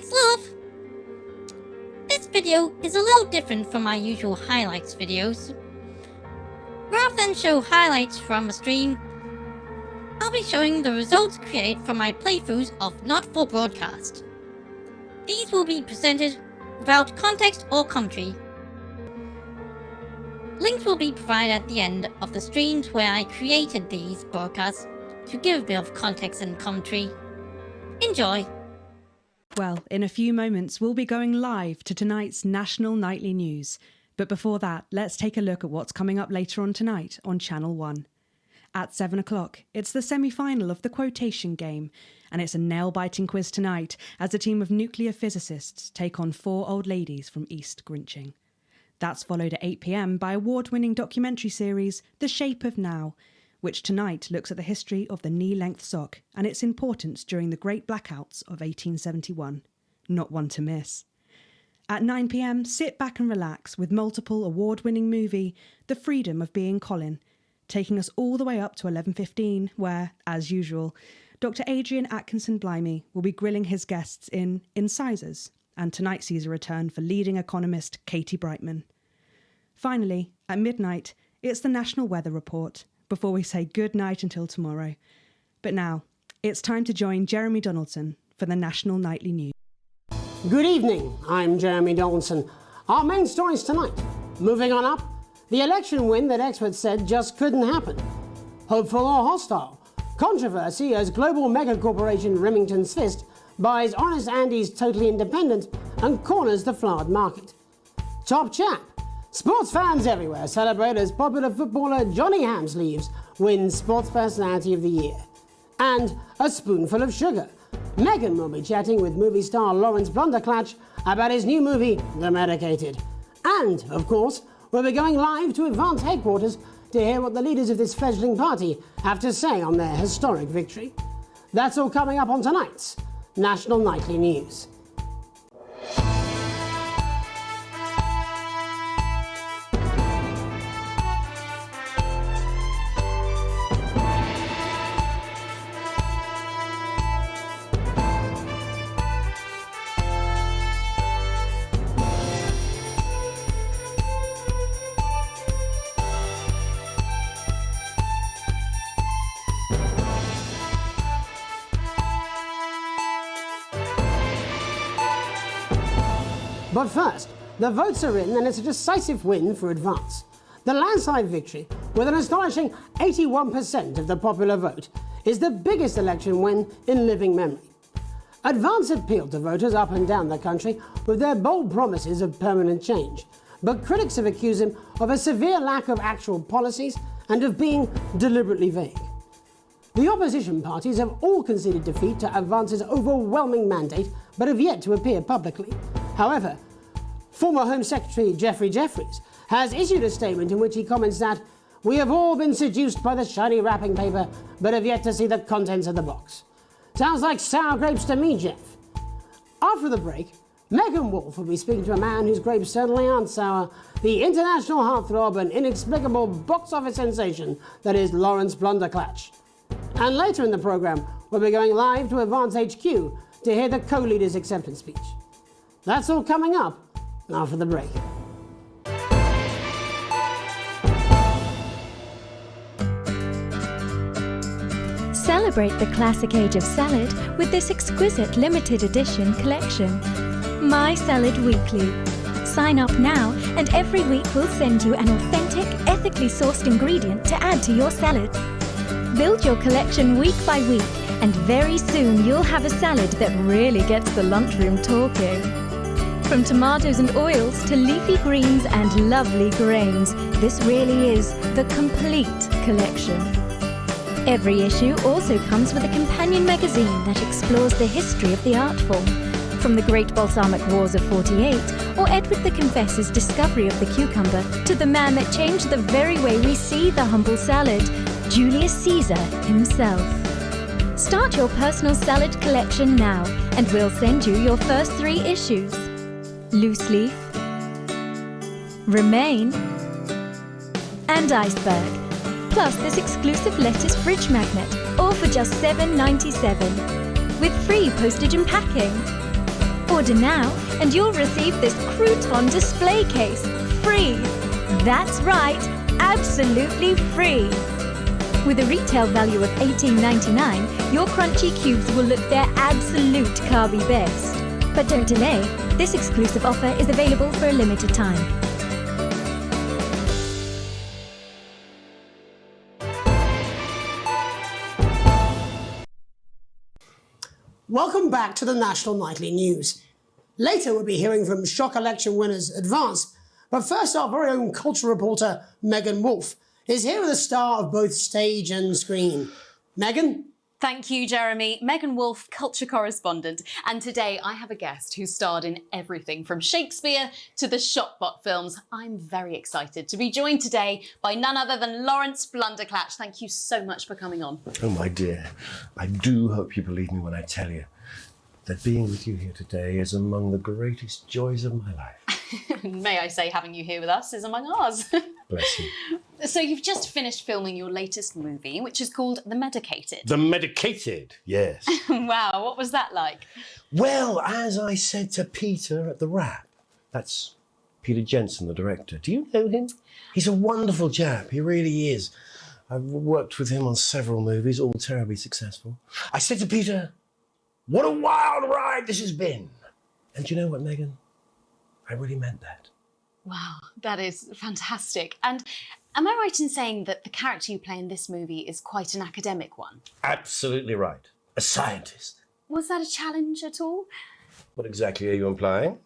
It's Love! This video is a little different from my usual highlights videos. Rather than show highlights from a stream, I'll be showing the results created from my playthroughs of Not For Broadcast. These will be presented without context or commentary. Links will be provided at the end of the streams where I created these broadcasts to give a bit of context and commentary. Enjoy! Well, in a few moments, we'll be going live to tonight's national nightly news. But before that, let's take a look at what's coming up later on tonight on Channel 1. At 7 o'clock, it's the semi-final of the quotation game, and it's a nail-biting quiz tonight as a team of nuclear physicists take on 4 old ladies from East Grinching. That's followed at 8 p.m. by award-winning documentary series The Shape of Now, which tonight looks at the history of the knee-length sock and its importance during the Great Blackouts of 1871. Not one to miss. At 9 p.m, sit back and relax with multiple award-winning movie The Freedom of Being Colin, taking us all the way up to 11:15, where, as usual, Dr. Adrian Atkinson-Blimey will be grilling his guests in Incisors, and tonight sees a return for leading economist Katie Brightman. Finally, at midnight, it's the National Weather Report, before we say good night until tomorrow. But now, it's time to join Jeremy Donaldson for the National Nightly News. Good evening, I'm Jeremy Donaldson. Our main stories tonight. Moving on up, the election win that experts said just couldn't happen. Hopeful or hostile? Controversy as global megacorporation Remington's Fist buys Honest Andy's Totally Independent and corners the flowered market. Top chap. Sports fans everywhere celebrate as popular footballer Johnny Hamsleeves wins Sports Personality of the Year. And a spoonful of sugar. Meghan will be chatting with movie star Lawrence Blunderclatch about his new movie, The Medicated. And, of course, we'll be going live to Advance headquarters to hear what the leaders of this fledgling party have to say on their historic victory. That's all coming up on tonight's National Nightly News. But first, the votes are in and it's a decisive win for Advance. The landslide victory, with an astonishing 81% of the popular vote, is the biggest election win in living memory. Advance appealed to voters up and down the country with their bold promises of permanent change, but critics have accused him of a severe lack of actual policies and of being deliberately vague. The opposition parties have all conceded defeat to Advance's overwhelming mandate, but have yet to appear publicly. However, former Home Secretary Geoffrey Jeffreys has issued a statement in which he comments that we have all been seduced by the shiny wrapping paper, but have yet to see the contents of the box. Sounds like sour grapes to me, Jeff. After the break, Megan Wolf will be speaking to a man whose grapes certainly aren't sour, the international heartthrob and inexplicable box office sensation that is Lawrence Blunderclatch. And later in the programme, we'll be going live to Advance HQ to hear the co-leader's acceptance speech. That's all coming up after the break. Celebrate the classic age of salad with this exquisite limited edition collection. My Salad Weekly. Sign up now and every week we'll send you an authentic, ethically sourced ingredient to add to your salad. Build your collection week by week and very soon you'll have a salad that really gets the lunchroom talking. From tomatoes and oils to leafy greens and lovely grains, this really is the complete collection. Every issue also comes with a companion magazine that explores the history of the art form, from the Great Balsamic Wars of 48 or Edward the Confessor's discovery of the cucumber to the man that changed the very way we see the humble salad, Julius Caesar himself. Start your personal salad collection now and we'll send you your first 3 issues. Loose Leaf, Remain, and Iceberg. Plus this exclusive lettuce fridge magnet, all for just $7.97, with free postage and packing. Order now, and you'll receive this crouton display case free. That's right, absolutely free. With a retail value of $18.99, your crunchy cubes will look their absolute carby best. But don't delay, this exclusive offer is available for a limited time. Welcome back to the National Nightly News. Later we'll be hearing from shock election winners Advance, but first our very own culture reporter Megan Wolfe is here with a star of both stage and screen. Megan? Thank you, Jeremy. Megan Wolfe, culture correspondent. And today I have a guest who starred in everything from Shakespeare to the Shotbot films. I'm very excited to be joined today by none other than Lawrence Blunderclatch. Thank you so much for coming on. Oh, my dear. I do hope you believe me when I tell you that being with you here today is among the greatest joys of my life. May I say, having you here with us is among ours. Bless you. So you've just finished filming your latest movie, which is called The Medicated. The Medicated, yes. Wow, what was that like? Well, as I said to Peter at the Wrap, that's Peter Jensen, the director. Do you know him? He's a wonderful chap, he really is. I've worked with him on several movies, all terribly successful. I said to Peter, what a wild ride this has been. And do you know what, Megan? I really meant that. Wow, that is fantastic. And am I right in saying that the character you play in this movie is quite an academic one? Absolutely right. A scientist. Was that a challenge at all? What exactly are you implying?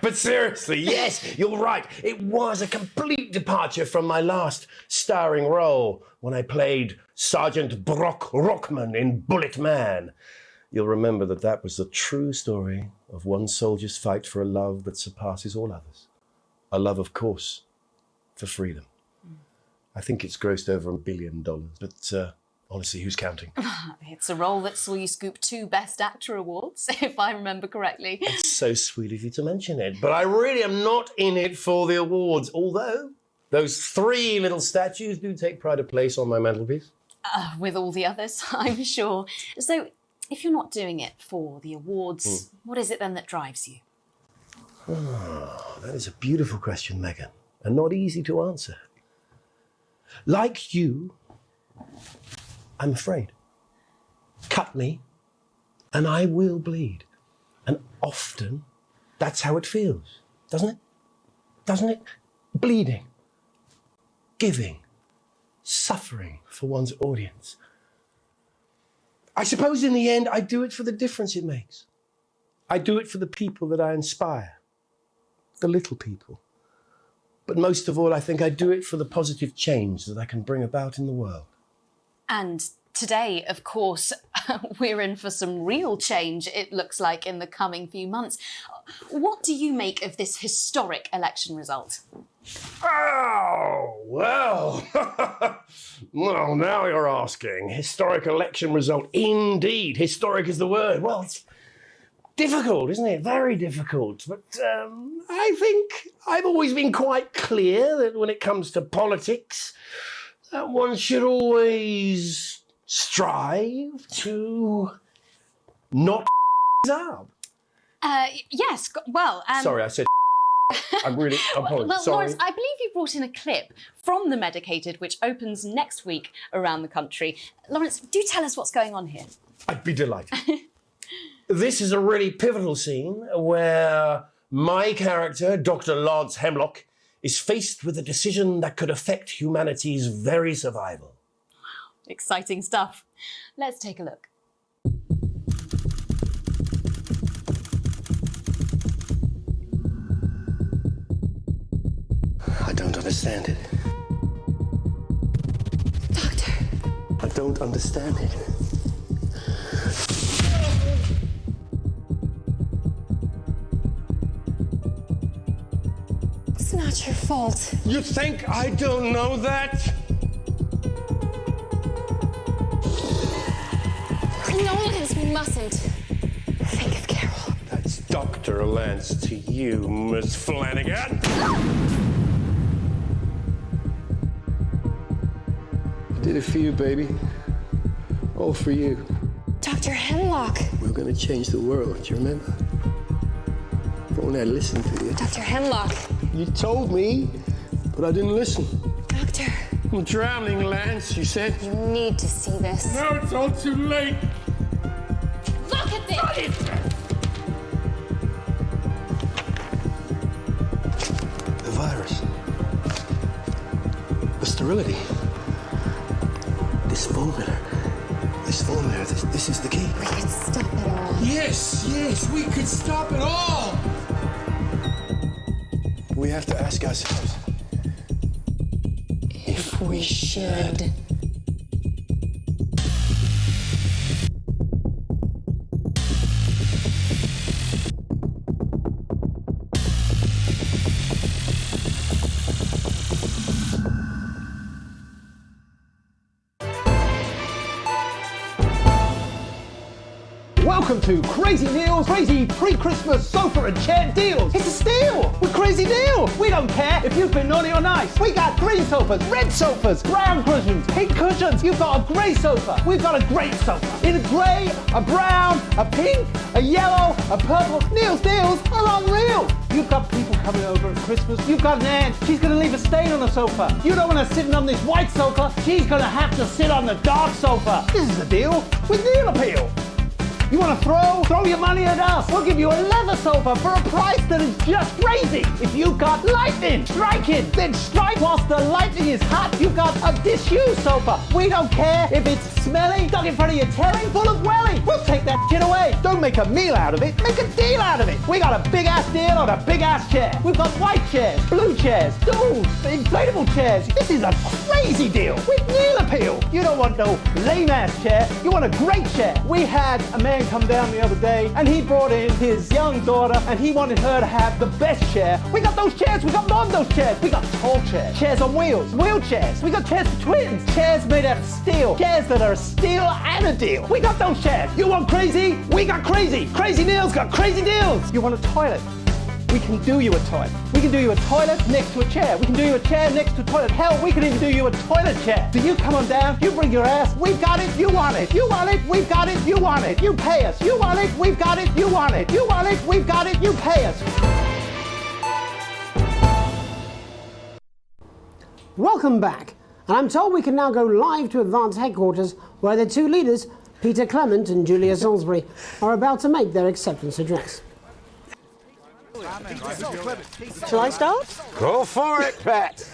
But seriously, yes, you're right. It was a complete departure from my last starring role when I played Sergeant Brock Rockman in Bullet Man. You'll remember that that was the true story of one soldier's fight for a love that surpasses all others. A love, of course, for freedom. I think it's grossed over $1 billion, but honestly, who's counting? It's a role that saw you scoop 2 Best Actor awards, if I remember correctly. It's so sweet of you to mention it, but I really am not in it for the awards, although those 3 little statues do take pride of place on my mantelpiece. With all the others, I'm sure. So, if you're not doing it for the awards, what is it then that drives you? Oh, that is a beautiful question, Megan, and not easy to answer. Like you, I'm afraid. Cut me, and I will bleed. And often, that's how it feels, doesn't it? Doesn't it? Bleeding, giving, suffering for one's audience. I suppose in the end, I do it for the difference it makes. I do it for the people that I inspire, the little people. But most of all, I think I do it for the positive change that I can bring about in the world. And today, of course, we're in for some real change, it looks like, in the coming few months. What do you make of this historic election result? Oh, well. Well, now you're asking. Historic election result. Indeed. Historic is the word. Well, it's difficult, isn't it? Very difficult. But I think I've always been quite clear that when it comes to politics, one should always strive to not up. Yes, well... Sorry, I said I'm really apologize. Well, Sorry. Lawrence, I believe you brought in a clip from The Medicated, which opens next week around the country. Lawrence, do tell us what's going on here. I'd be delighted. This is a really pivotal scene where my character, Dr. Lance Hemlock, is faced with a decision that could affect humanity's very survival. Exciting stuff. Let's take a look. I don't understand it. Doctor. I don't understand it. It's not your fault. You think I don't know that? Nolans mustn't think of Carol. That's Dr. Lance to you, Miss Flanagan. I did it for you, baby. All for you. Dr. Hemlock. We're going to change the world, do you remember? If only I'd listened to you. Dr. Hemlock. You told me, but I didn't listen. Doctor. I'm drowning, Lance, you said. You need to see this. No, it's all too late. Look at this! The virus. The sterility. This formula. This is the key. We could stop it all. Yes, we could stop it all. We have to ask ourselves if we should. Welcome to Crazy Neil's crazy pre-Christmas sofa and chair deals. It's a steal with Crazy Neil. We don't care if you've been naughty or nice. We got green sofas, red sofas, brown cushions, pink cushions. You've got a grey sofa. We've got a great sofa. In a grey, a brown, a pink, a yellow, a purple. Neil's deals are unreal. You've got people coming over at Christmas. You've got an aunt. She's going to leave a stain on the sofa. You don't want her sitting on this white sofa. She's going to have to sit on the dark sofa. This is the deal with Neil Appeal. You want to throw your money at us. We'll give you a leather sofa for a price that is just crazy. If you've got lightning striking, then strike whilst the lightning is hot. You've got a disused sofa. We don't care if it's smelly, stuck in front of your telly, full of welly. We'll take that shit away. Don't make a meal out of it, make a deal out of it. We got a big ass deal on a big ass chair. We've got white chairs, blue chairs, doubles, inflatable chairs. This is a crazy deal with Neil Appeal. You don't want no lame ass chair, you want a great chair. We had a man come down the other day and he brought in his young daughter and he wanted her to have the best chair. We got those chairs, we got more of those chairs. We got tall chairs, chairs on wheels, wheelchairs. We got chairs for twins, chairs made out of steel, chairs that are a steal and a deal. We got those chairs. You want crazy? We got crazy. Crazy Neil's got crazy deals. You want a toilet? We can do you a toilet. We can do you a toilet next to a chair. We can do you a chair next to a toilet. Hell, we can even do you a toilet chair. So you come on down, you bring your ass, we've got it, you want it. You want it, we've got it, you want it. You pay us. You want it, we've got it, you want it. You want it, we've got it, you pay us. Welcome back. And I'm told we can now go live to Advance headquarters where the two leaders, Peter Clement and Julia Salisbury, are about to make their acceptance address. Shall I start? Go for it, Pat.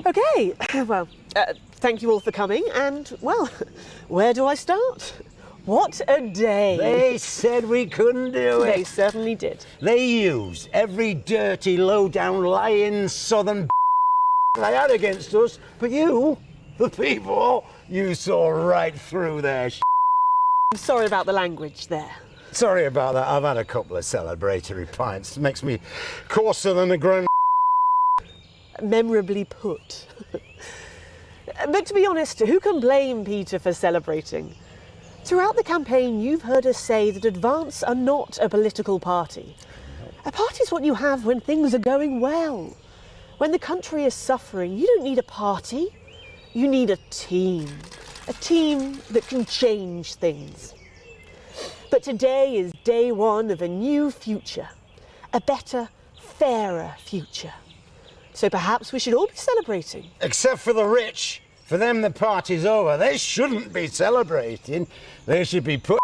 Okay, well, thank you all for coming, and, well, where do I start? What a day! They said we couldn't do it. They certainly did. They used every dirty, low-down, lying southern they had against us, but you, the people, you saw right through their I'm sorry about the language there. Sorry about that. I've had a couple of celebratory pints. It makes me coarser than a grand. Memorably put. But to be honest, who can blame Peter for celebrating? Throughout the campaign, you've heard us say that Advance are not a political party. A party is what you have when things are going well. When the country is suffering, you don't need a party. You need a team. A team that can change things. But today is day one of a new future. A better, fairer future. So perhaps we should all be celebrating. Except for the rich. For them, the party's over. They shouldn't be celebrating. They should be putting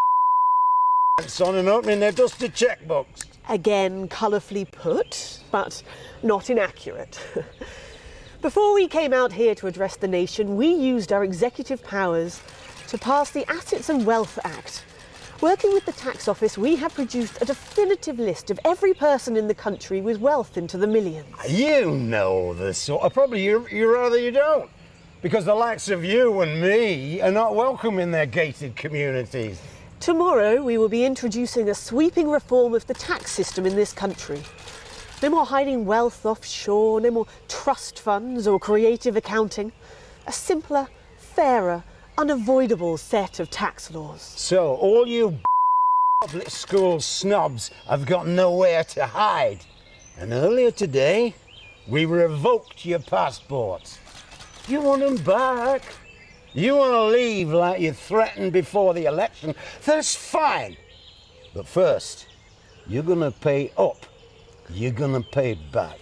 on and opening their dusty checkbooks. Again, colourfully put, but not inaccurate. Before we came out here to address the nation, we used our executive powers to pass the Assets and Wealth Act. Working with the tax office, we have produced a definitive list of every person in the country with wealth into the millions. You know the sort. Probably you rather you don't. Because the likes of you and me are not welcome in their gated communities. Tomorrow, we will be introducing a sweeping reform of the tax system in this country. No more hiding wealth offshore, no more trust funds or creative accounting. A simpler, fairer, unavoidable set of tax laws. So, all you public school snobs have got nowhere to hide. And earlier today, we revoked your passports. You want them back? You want to leave like you threatened before the election? That's fine. But first, you're gonna pay up. You're gonna pay back.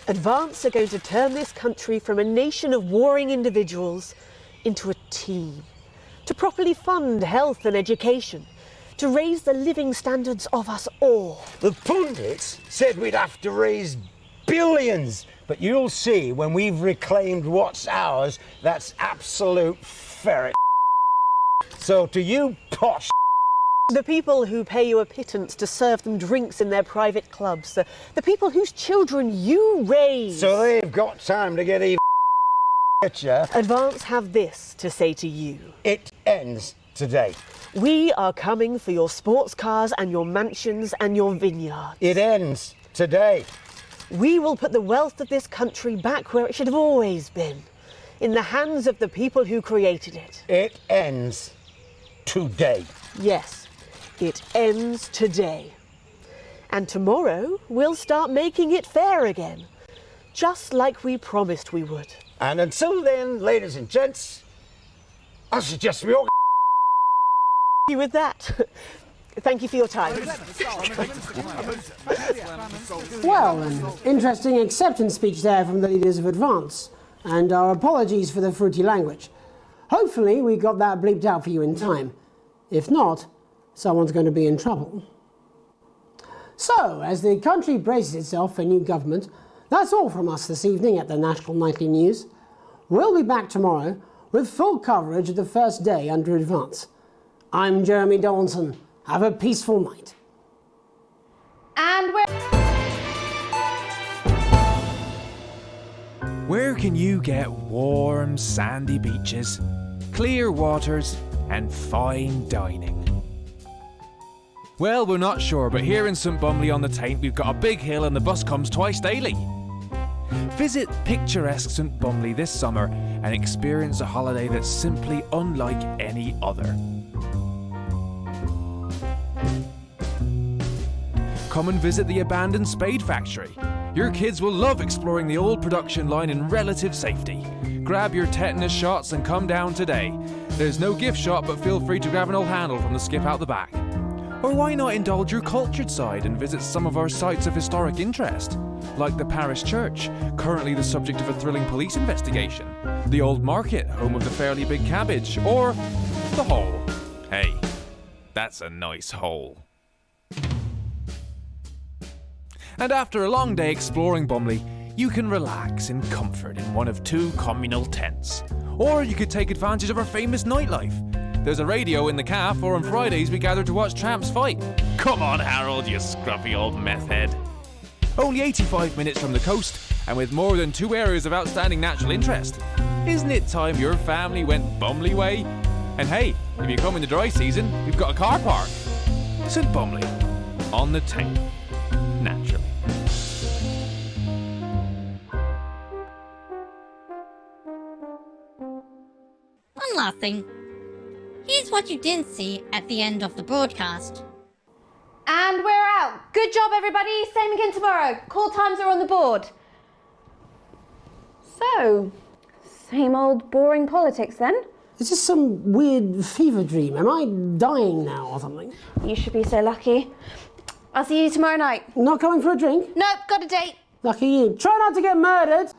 Advance are going to turn this country from a nation of warring individuals into a team, to properly fund health and education, to raise the living standards of us all. The pundits said we'd have to raise billions, but you'll see when we've reclaimed what's ours, that's absolute ferret. So to you posh, the people who pay you a pittance to serve them drinks in their private clubs, the people whose children you raise. so they've got time to get even richer. Advance have this to say to you. It ends today. We are coming for your sports cars and your mansions and your vineyards. It ends today. We will put the wealth of this country back where it should have always been, in the hands of the people who created it. It ends today. Yes, it ends today. And tomorrow we'll start making it fair again, just like we promised we would. And until then, ladies and gents, I suggest we all You with that? Thank you for your time. Well, an interesting acceptance speech there from the leaders of Advance, and our apologies for the fruity language. Hopefully we got that bleeped out for you in time. If not, someone's going to be in trouble. So, as the country braces itself for new government, that's all from us this evening at the National Nightly News. We'll be back tomorrow with full coverage of the first day under Advance. I'm Jeremy Donaldson. Have a peaceful night. And we're... Where can you get warm, sandy beaches, clear waters, and fine dining? Well, we're not sure, but here in St Bumley on the Taint, we've got a big hill and the bus comes twice daily. Visit picturesque St Bumley this summer and experience a holiday that's simply unlike any other. Come and visit the abandoned spade factory. Your kids will love exploring the old production line in relative safety. Grab your tetanus shots and come down today. There's no gift shop, but feel free to grab an old handle from the skip out the back. Or why not indulge your cultured side and visit some of our sites of historic interest, like the parish church, currently the subject of a thrilling police investigation, the old market, home of the fairly big cabbage, or the hole. Hey, that's a nice hole. And after a long day exploring Bumley, you can relax in comfort in one of 2 communal tents. Or you could take advantage of our famous nightlife. There's a radio in the calf, or on Fridays we gather to watch tramps fight. Come on, Harold, you scruffy old meth head. Only 85 minutes from the coast, and with more than 2 areas of outstanding natural interest. Isn't it time your family went Bumley way? And hey, if you come in the dry season, we've got a car park. St Bumley, on the Taint, naturally. One last thing. Here's what you didn't see at the end of the broadcast. And we're out. Good job, everybody. Same again tomorrow. Call times are on the board. So, same old boring politics then? Is this some weird fever dream? Am I dying now or something? You should be so lucky. I'll see you tomorrow night. Not coming for a drink? Nope, got a date. Lucky you. Try not to get murdered.